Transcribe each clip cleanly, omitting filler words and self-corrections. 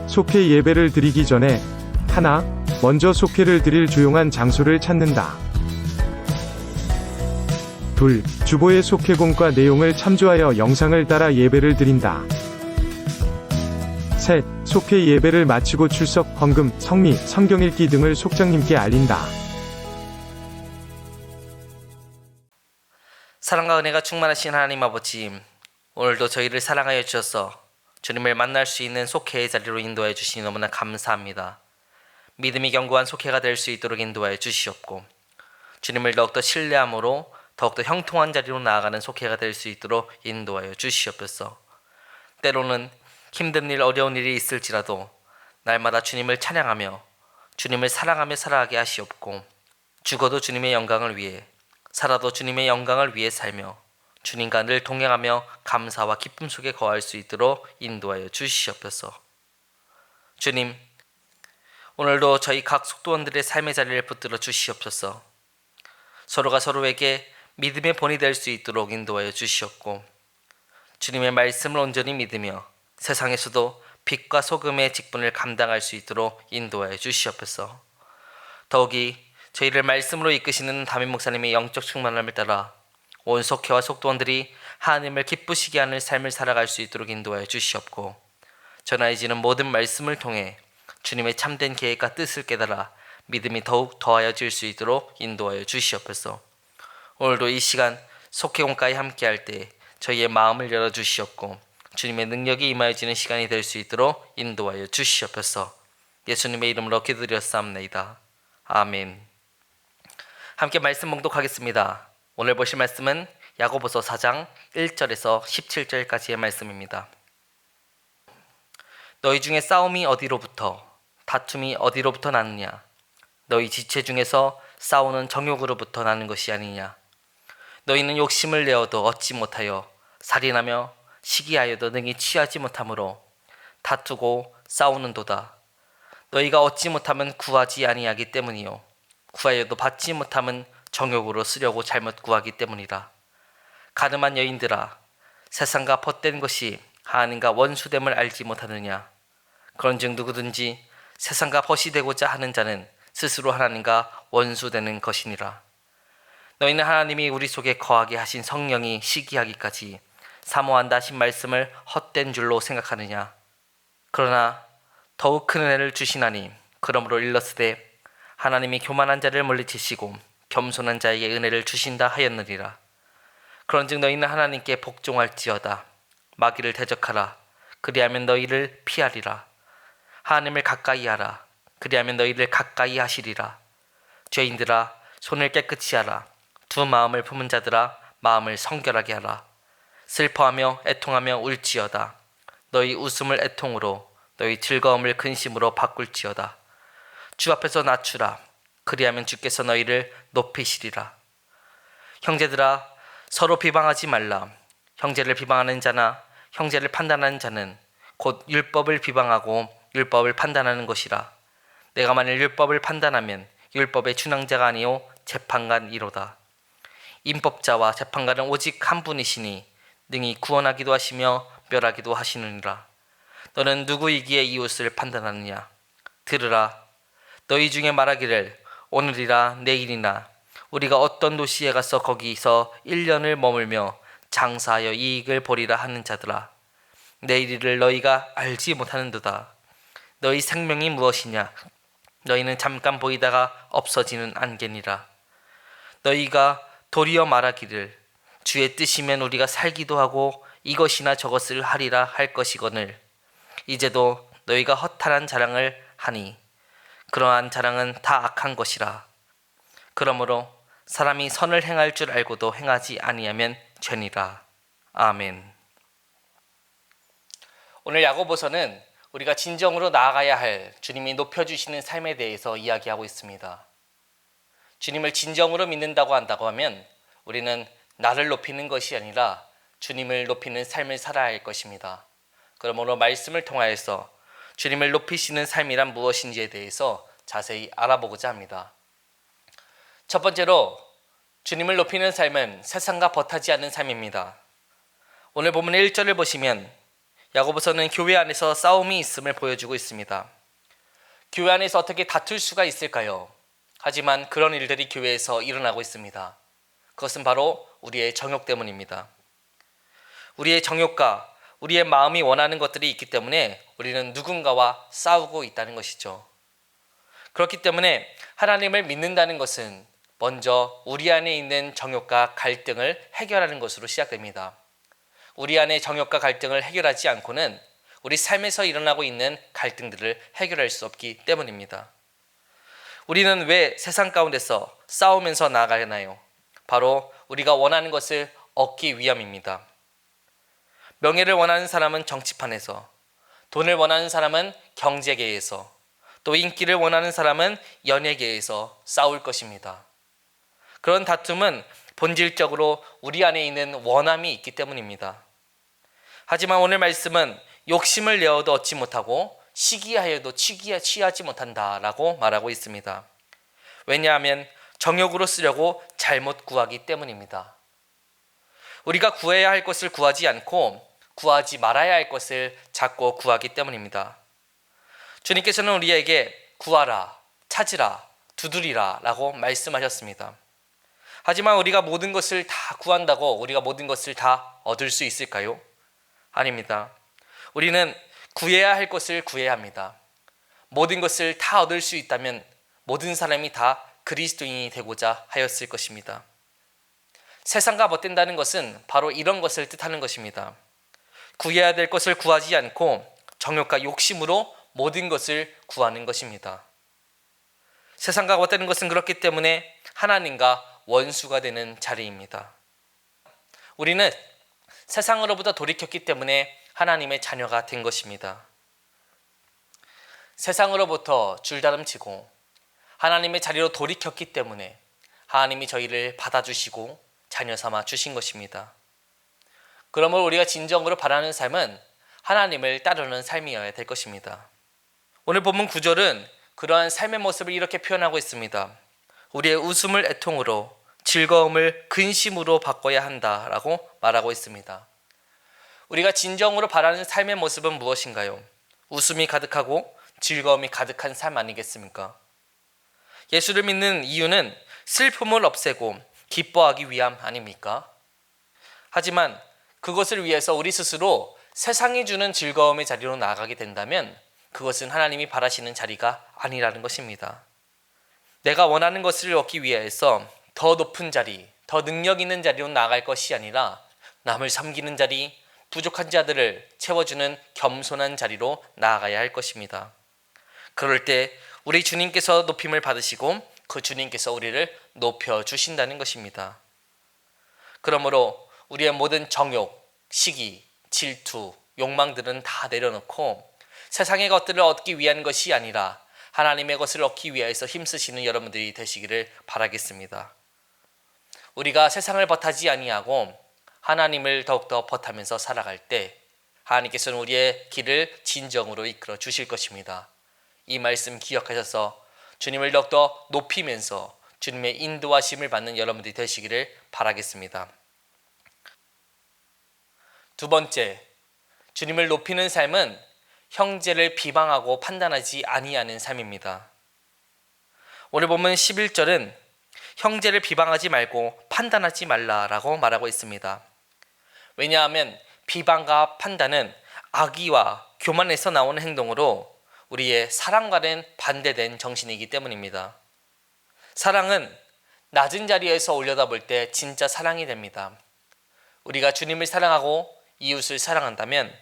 속회 예배를 드리기 전에 하나, 먼저 속회를 드릴 조용한 장소를 찾는다. 둘, 주보의 속회공과 내용을 참조하여 영상을 따라 예배를 드린다. 셋, 속회 예배를 마치고 출석, 헌금, 성미, 성경 읽기 등을 속장님께 알린다. 사랑과 은혜가 충만하신 하나님 아버지, 오늘도 저희를 사랑하여 주셔서 주님을 만날 수 있는 속회의 자리로 인도하여 주시니 너무나 감사합니다. 믿음이 견고한 속회가 될 수 있도록 인도하여 주시옵고, 주님을 더욱더 신뢰함으로 더욱더 형통한 자리로 나아가는 속회가 될 수 있도록 인도하여 주시옵소서. 때로는 힘든 일, 어려운 일이 있을지라도 날마다 주님을 찬양하며 주님을 사랑하며 살아가게 하시옵고, 죽어도 주님의 영광을 위해, 살아도 주님의 영광을 위해 살며 주님과 늘 동행하며 감사와 기쁨 속에 거할 수 있도록 인도하여 주시옵소서. 주님, 오늘도 저희 각 속도원들의 삶의 자리를 붙들어 주시옵소서. 서로가 서로에게 믿음의 본이 될 수 있도록 인도하여 주시옵고, 주님의 말씀을 온전히 믿으며 세상에서도 빛과 소금의 직분을 감당할 수 있도록 인도하여 주시옵소서. 더욱이 저희를 말씀으로 이끄시는 담임 목사님의 영적 충만함을 따라 온 속회와 속도원들이 하나님을 기쁘시게 하는 삶을 살아갈 수 있도록 인도하여 주시옵고, 전하여지는 모든 말씀을 통해 주님의 참된 계획과 뜻을 깨달아 믿음이 더욱 더하여질 수 있도록 인도하여 주시옵소서. 오늘도 이 시간 속회공과에 함께할 때 저희의 마음을 열어주시옵고, 주님의 능력이 임하여지는 시간이 될 수 있도록 인도하여 주시옵소서. 예수님의 이름으로 기도드렸사옵나이다. 아멘. 함께 말씀 봉독하겠습니다. 오늘 보실 말씀은 야고보서 4장 1절에서 17절까지의 말씀입니다. 너희 중에 싸움이 어디로부터, 다툼이 어디로부터 나느냐? 너희 지체 중에서 싸우는 정욕으로부터 나는 것이 아니냐? 너희는 욕심을 내어도 얻지 못하여 살인하며 시기하여도 능히 취하지 못하므로 다투고 싸우는도다. 너희가 얻지 못하면 구하지 아니하기 때문이요, 구하여도 받지 못하면 정욕으로 쓰려고 잘못 구하기 때문이라. 가늠한 여인들아, 세상과 벗된 것이 하나님과 원수됨을 알지 못하느냐? 그런즉 누구든지 세상과 벗이 되고자 하는 자는 스스로 하나님과 원수되는 것이니라. 너희는 하나님이 우리 속에 거하게 하신 성령이 시기하기까지 사모한다 하신 말씀을 헛된 줄로 생각하느냐? 그러나 더욱 큰 은혜를 주시나니, 그러므로 일렀으되 하나님이 교만한 자를 물리치시고 겸손한 자에게 은혜를 주신다 하였느니라. 그런즉 너희는 하나님께 복종할지어다. 마귀를 대적하라. 그리하면 너희를 피하리라. 하나님을 가까이 하라. 그리하면 너희를 가까이 하시리라. 죄인들아, 손을 깨끗이 하라. 두 마음을 품은 자들아, 마음을 성결하게 하라. 슬퍼하며 애통하며 울지어다. 너희 웃음을 애통으로, 너희 즐거움을 근심으로 바꿀지어다. 주 앞에서 낮추라. 그리하면 주께서 너희를 높이시리라. 형제들아, 서로 비방하지 말라. 형제를 비방하는 자나 형제를 판단하는 자는 곧 율법을 비방하고 율법을 판단하는 것이라. 내가 만일 율법을 판단하면 율법의 준항자가 아니요 재판관이로다. 임법자와 재판관은 오직 한 분이시니 능히 구원하기도 하시며 멸하기도 하시느니라. 너는 누구이기에 이웃을 판단하느냐? 들으라. 너희 중에 말하기를 오늘이라 내일이나 우리가 어떤 도시에 가서 거기서 1년을 머물며 장사하여 이익을 보리라 하는 자들아, 내일이를 너희가 알지 못하는도다. 너희 생명이 무엇이냐? 너희는 잠깐 보이다가 없어지는 안개니라. 너희가 도리어 말하기를 주의 뜻이면 우리가 살기도 하고 이것이나 저것을 하리라 할 것이거늘, 이제도 너희가 허탄한 자랑을 하니 그러한 자랑은 다 악한 것이라. 그러므로 사람이 선을 행할 줄 알고도 행하지 아니하면 죄니라. 아멘. 오늘 야고보서는 우리가 진정으로 나아가야 할 주님이 높여주시는 삶에 대해서 이야기하고 있습니다. 주님을 진정으로 믿는다고 한다고 하면 우리는 나를 높이는 것이 아니라 주님을 높이는 삶을 살아야 할 것입니다. 그러므로 말씀을 통하여서 주님을 높이시는 삶이란 무엇인지에 대해서 자세히 알아보고자 합니다. 첫 번째로 주님을 높이는 삶은 세상과 벗하지 않는 삶입니다. 오늘 본문의 1절을 보시면 야고보서는 교회 안에서 싸움이 있음을 보여주고 있습니다. 교회 안에서 어떻게 다툴 수가 있을까요? 하지만 그런 일들이 교회에서 일어나고 있습니다. 그것은 바로 우리의 정욕 때문입니다. 우리의 정욕과 우리의 마음이 원하는 것들이 있기 때문에 우리는 누군가와 싸우고 있다는 것이죠. 그렇기 때문에 하나님을 믿는다는 것은 먼저 우리 안에 있는 정욕과 갈등을 해결하는 것으로 시작됩니다. 우리 안의 정욕과 갈등을 해결하지 않고는 우리 삶에서 일어나고 있는 갈등들을 해결할 수 없기 때문입니다. 우리는 왜 세상 가운데서 싸우면서 나아가나요? 바로 우리가 원하는 것을 얻기 위함입니다. 명예를 원하는 사람은 정치판에서, 돈을 원하는 사람은 경제계에서, 또 인기를 원하는 사람은 연예계에서 싸울 것입니다. 그런 다툼은 본질적으로 우리 안에 있는 원함이 있기 때문입니다. 하지만 오늘 말씀은 욕심을 내어도 얻지 못하고 시기하여도 취하지 못한다라고 말하고 있습니다. 왜냐하면 정욕으로 쓰려고 잘못 구하기 때문입니다. 우리가 구해야 할 것을 구하지 않고 구하지 말아야 할 것을 자꾸 구하기 때문입니다. 주님께서는 우리에게 구하라, 찾으라, 두드리라 라고 말씀하셨습니다. 하지만 우리가 모든 것을 다 구한다고 우리가 모든 것을 다 얻을 수 있을까요? 아닙니다. 우리는 구해야 할 것을 구해야 합니다. 모든 것을 다 얻을 수 있다면 모든 사람이 다 그리스도인이 되고자 하였을 것입니다. 세상과 못된다는 것은 바로 이런 것을 뜻하는 것입니다. 구해야 될 것을 구하지 않고 정욕과 욕심으로 모든 것을 구하는 것입니다. 세상과 못되는 것은 그렇기 때문에 하나님과 원수가 되는 자리입니다. 우리는 세상으로부터 돌이켰기 때문에 하나님의 자녀가 된 것입니다. 세상으로부터 줄다름치고 하나님의 자리로 돌이켰기 때문에 하나님이 저희를 받아주시고 자녀 삼아 주신 것입니다. 그러므로 우리가 진정으로 바라는 삶은 하나님을 따르는 삶이어야 될 것입니다. 오늘 본문 9절은 그러한 삶의 모습을 이렇게 표현하고 있습니다. 우리의 웃음을 애통으로, 즐거움을 근심으로 바꿔야 한다라고 말하고 있습니다. 우리가 진정으로 바라는 삶의 모습은 무엇인가요? 웃음이 가득하고 즐거움이 가득한 삶 아니겠습니까? 예수를 믿는 이유는 슬픔을 없애고 기뻐하기 위함 아닙니까? 하지만 그것을 위해서 우리 스스로 세상이 주는 즐거움의 자리로 나아가게 된다면 그것은 하나님이 바라시는 자리가 아니라는 것입니다. 내가 원하는 것을 얻기 위해서 더 높은 자리, 더 능력 있는 자리로 나아갈 것이 아니라 남을 섬기는 자리, 부족한 자들을 채워주는 겸손한 자리로 나아가야 할 것입니다. 그럴 때 우리 주님께서 높임을 받으시고 그 주님께서 우리를 높여주신다는 것입니다. 그러므로 우리의 모든 정욕, 시기, 질투, 욕망들은 다 내려놓고 세상의 것들을 얻기 위한 것이 아니라 하나님의 것을 얻기 위해서 힘쓰시는 여러분들이 되시기를 바라겠습니다. 우리가 세상을 벗하지 아니하고 하나님을 더욱더 벗하면서 살아갈 때 하나님께서는 우리의 길을 진정으로 이끌어 주실 것입니다. 이 말씀 기억하셔서 주님을 더욱더 높이면서 주님의 인도하심을 받는 여러분들이 되시기를 바라겠습니다. 두 번째, 주님을 높이는 삶은 형제를 비방하고 판단하지 아니하는 삶입니다. 오늘 보면 11절은 형제를 비방하지 말고 판단하지 말라라고 말하고 있습니다. 왜냐하면 비방과 판단은 악의와 교만에서 나오는 행동으로 우리의 사랑과는 반대된 정신이기 때문입니다. 사랑은 낮은 자리에서 올려다볼 때 진짜 사랑이 됩니다. 우리가 주님을 사랑하고 이웃을 사랑한다면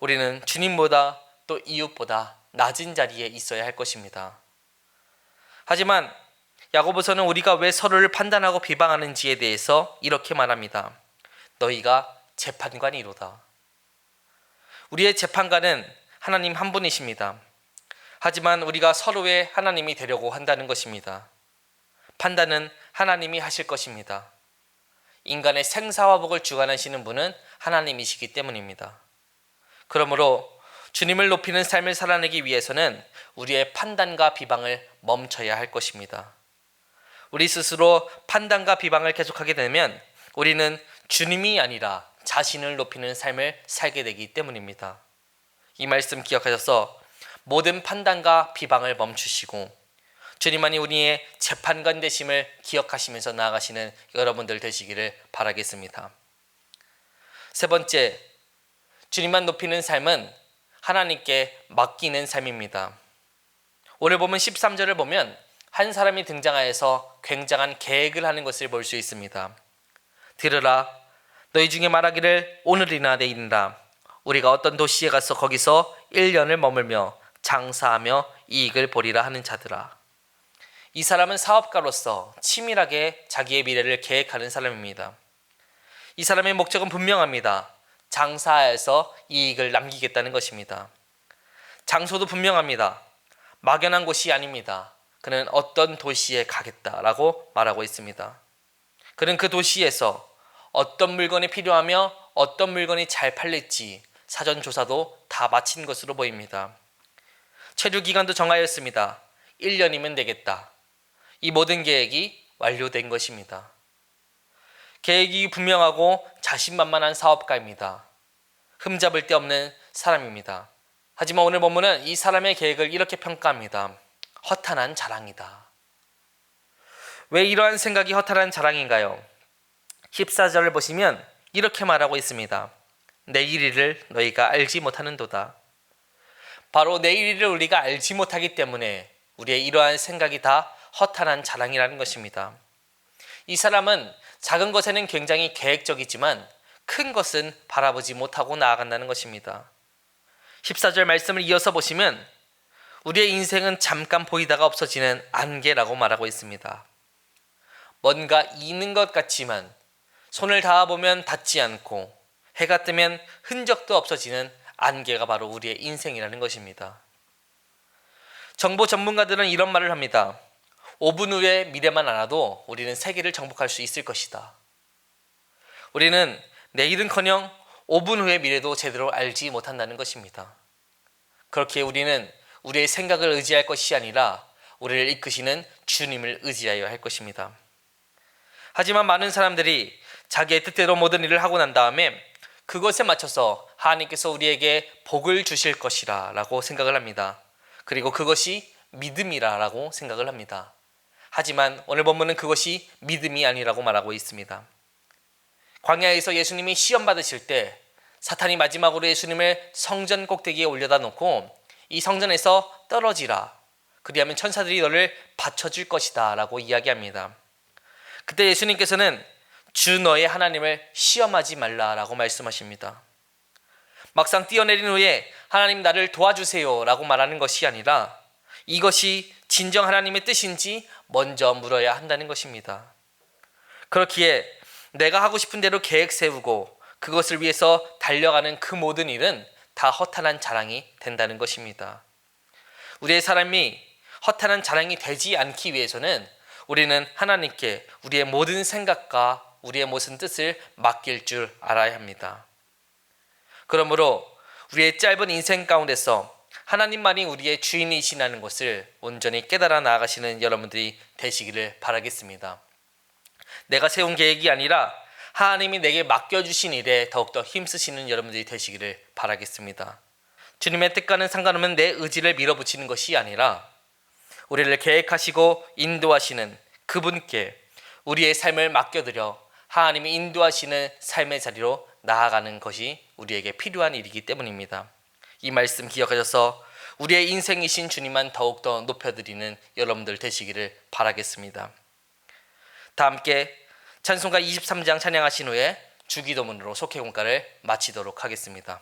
우리는 주님보다 또 이웃보다 낮은 자리에 있어야 할 것입니다. 하지만 야고보서는 우리가 왜 서로를 판단하고 비방하는지에 대해서 이렇게 말합니다. 너희가 재판관이로다. 우리의 재판관은 하나님 한 분이십니다. 하지만 우리가 서로의 하나님이 되려고 한다는 것입니다. 판단은 하나님이 하실 것입니다. 인간의 생사화복을 주관하시는 분은 하나님이시기 때문입니다. 그러므로 주님을 높이는 삶을 살아내기 위해서는 우리의 판단과 비방을 멈춰야 할 것입니다. 우리 스스로 판단과 비방을 계속하게 되면 우리는 주님이 아니라 자신을 높이는 삶을 살게 되기 때문입니다. 이 말씀 기억하셔서 모든 판단과 비방을 멈추시고 주님만이 우리의 재판관 되심을 기억하시면서 나아가시는 여러분들 되시기를 바라겠습니다. 세 번째, 주님만 높이는 삶은 하나님께 맡기는 삶입니다. 오늘 보면 13절을 보면 한 사람이 등장하여서 굉장한 계획을 하는 것을 볼 수 있습니다. 들으라, 너희 중에 말하기를 오늘이나 내일이나 우리가 어떤 도시에 가서 거기서 1년을 머물며 장사하며 이익을 보리라 하는 자들아. 이 사람은 사업가로서 치밀하게 자기의 미래를 계획하는 사람입니다. 이 사람의 목적은 분명합니다. 장사해서 이익을 남기겠다는 것입니다. 장소도 분명합니다. 막연한 곳이 아닙니다. 그는 어떤 도시에 가겠다라고 말하고 있습니다. 그는 그 도시에서 어떤 물건이 필요하며 어떤 물건이 잘 팔릴지 사전 조사도 다 마친 것으로 보입니다. 체류 기간도 정하였습니다. 1년이면 되겠다. 이 모든 계획이 완료된 것입니다. 계획이 분명하고 자신만만한 사업가입니다. 흠잡을 데 없는 사람입니다. 하지만 오늘 본문은 이 사람의 계획을 이렇게 평가합니다. 허탄한 자랑이다. 왜 이러한 생각이 허탄한 자랑인가요? 14절을 보시면 이렇게 말하고 있습니다. 내일 일을 너희가 알지 못하는도다. 바로 내일 일을 우리가 알지 못하기 때문에 우리의 이러한 생각이 다 허탄한 자랑이라는 것입니다. 이 사람은 작은 것에는 굉장히 계획적이지만 큰 것은 바라보지 못하고 나아간다는 것입니다. 14절 말씀을 이어서 보시면 우리의 인생은 잠깐 보이다가 없어지는 안개라고 말하고 있습니다. 뭔가 있는 것 같지만 손을 닿아보면 닿지 않고 해가 뜨면 흔적도 없어지는 안개가 바로 우리의 인생이라는 것입니다. 정보 전문가들은 이런 말을 합니다. 5분 후에 미래만 알아도 우리는 세계를 정복할 수 있을 것이다. 우리는 내일은커녕 5분 후의 미래도 제대로 알지 못한다는 것입니다. 그렇게 우리는 우리의 생각을 의지할 것이 아니라 우리를 이끄시는 주님을 의지하여야 할 것입니다. 하지만 많은 사람들이 자기의 뜻대로 모든 일을 하고 난 다음에 그것에 맞춰서 하나님께서 우리에게 복을 주실 것이라 라고 생각을 합니다. 그리고 그것이 믿음이라 라고 생각을 합니다. 하지만 오늘 본문은 그것이 믿음이 아니라고 말하고 있습니다. 광야에서 예수님이 시험 받으실 때 사탄이 마지막으로 예수님을 성전 꼭대기에 올려다 놓고 이 성전에서 떨어지라. 그리하면 천사들이 너를 받쳐줄 것이다 라고 이야기합니다. 그때 예수님께서는 주 너의 하나님을 시험하지 말라라고 말씀하십니다. 막상 뛰어내린 후에 하나님 나를 도와주세요 라고 말하는 것이 아니라 이것이 진정 하나님의 뜻인지 먼저 물어야 한다는 것입니다. 그렇기에 내가 하고 싶은 대로 계획 세우고 그것을 위해서 달려가는 그 모든 일은 다 허탄한 자랑이 된다는 것입니다. 우리의 삶이 허탄한 자랑이 되지 않기 위해서는 우리는 하나님께 우리의 모든 생각과 우리의 모든 뜻을 맡길 줄 알아야 합니다. 그러므로 우리의 짧은 인생 가운데서 하나님만이 우리의 주인이시라는 것을 온전히 깨달아 나아가시는 여러분들이 되시기를 바라겠습니다. 내가 세운 계획이 아니라 하나님이 내게 맡겨주신 일에 더욱더 힘쓰시는 여러분들이 되시기를 바라겠습니다. 주님의 뜻과는 상관없는 내 의지를 밀어붙이는 것이 아니라 우리를 계획하시고 인도하시는 그분께 우리의 삶을 맡겨드려 하나님이 인도하시는 삶의 자리로 나아가는 것이 우리에게 필요한 일이기 때문입니다. 이 말씀 기억하셔서 우리의 인생이신 주님만 더욱더 높여드리는 여러분들 되시기를 바라겠습니다. 다 함께 찬송가 23장 찬양하신 후에 주기도문으로 속회공가를 마치도록 하겠습니다.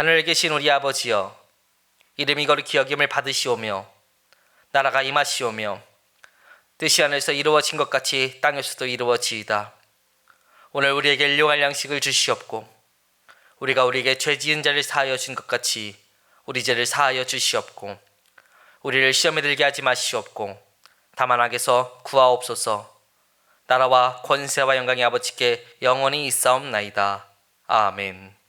하늘에 계신 우리 아버지여, 이름이 거룩히 여김을 받으시오며 나라가 임하시오며 뜻이 하늘에서 이루어진 것 같이 땅에서도 이루어지이다. 오늘 우리에게 일용할 양식을 주시옵고 우리가 우리에게 죄 지은 자를 사하여 준 것 같이 우리 죄를 사하여 주시옵고 우리를 시험에 들게 하지 마시옵고 다만 악에서 구하옵소서. 나라와 권세와 영광이 아버지께 영원히 있사옵나이다. 아멘.